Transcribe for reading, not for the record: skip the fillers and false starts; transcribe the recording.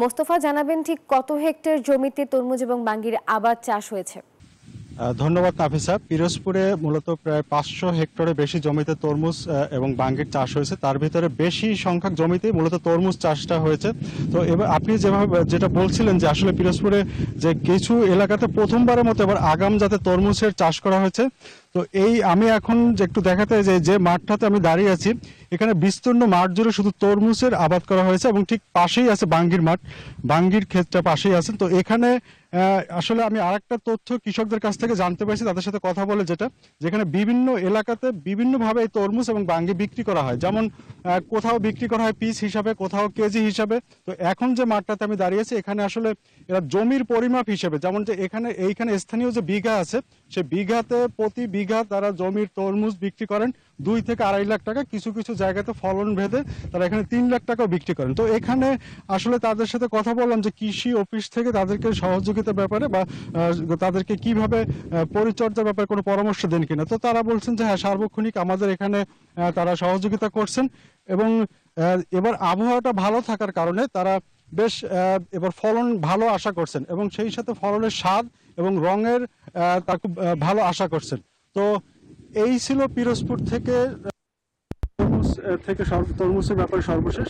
মোস্তফা জানাবেন ঠিক কত হেক্টর জমিতে তরমুজ এবং বাঙ্গির আবাদ চাষ হয়েছে? ধন্যবাদ নাফিসা। পিরোজপুরে মূলত প্রায় 500 হেক্টরে বেশি জমিতে তরমুজ এবং বাঙ্গির চাষ হয়েছে। তার ভিতরে বেশি সংখ্যক জমিতেই মূলত তরমুজ চাষটা হয়েছে। তো এবার আপনি যেটা বলছিলেন যে আসলে পিরোজপুরে যে কিছু এলাকাতে প্রথমবারের মতো এবার আগাম যাতে তরমুজের চাষ করা হয়েছে। তো আমি এখন যে একটু দেখাতে যে মাঠটাতে আমি দাঁড়িয়ে আছি, এখানে বিস্তীর্ণ মাঠ জুড়ে শুধু তরমুজের আবাদ করা হয়েছে এবং ঠিক পাশেই আছে বাঙ্গির মাঠ, বাঙ্গির ক্ষেতটা পাশেই আছে। তো এখানে আসলে আমি আরেকটা তথ্য কৃষকদের কাছ থেকে জানতে পারছি, তাদের সাথে কথা বলে, যেখানে বিভিন্ন এলাকাতে বিভিন্নভাবে এই তরমুজ এবং বাঙ্গি বিক্রি করা হয়। যেমন কোথাও বিক্রি করা হয় পিস হিসাবে, কোথাও কেজি হিসাবে। তো এখন যে মাঠটাতে আমি দাঁড়িয়ে আছি, এখানে আসলে এরা জমির পরিমাপ হিসেবে, যেমন যে এইখানে স্থানীয় যে বিঘা আছে, সে বিঘাতে প্রতি বিঘা তারা জমির তরমুজ বিক্রি করেন 2 থেকে 2.5 লাখ টাকা। কিছু কিছু জায়গাতে ফলন ভেদে তারা এখানে 3 লাখ টাকাও বিক্রি করেন। তো এখানে আসলে তাদের সাথে কথা বললাম যে কৃষি অফিস থেকে তাদেরকে সহযোগিতার ব্যাপারে বা তাদেরকে কিভাবে পরিচর্যার ব্যাপারে কোনো পরামর্শ দেন কিনা। তো তারা বলছেন যে হ্যাঁ, সার্বক্ষণিক আমাদের এখানে তারা সহযোগিতা করছেন এবং এবার আবহাওয়াটা ভালো থাকার কারণে তারা বেশ এবার ফলন ভালো আশা করছেন এবং সেই সাথে ফলনের স্বাদ এবং রঙের তা খুব ভালো আশা করছেন। তো এই ছিল পিরোজপুর থেকে তরমুজের ব্যাপারে সর্বশেষ।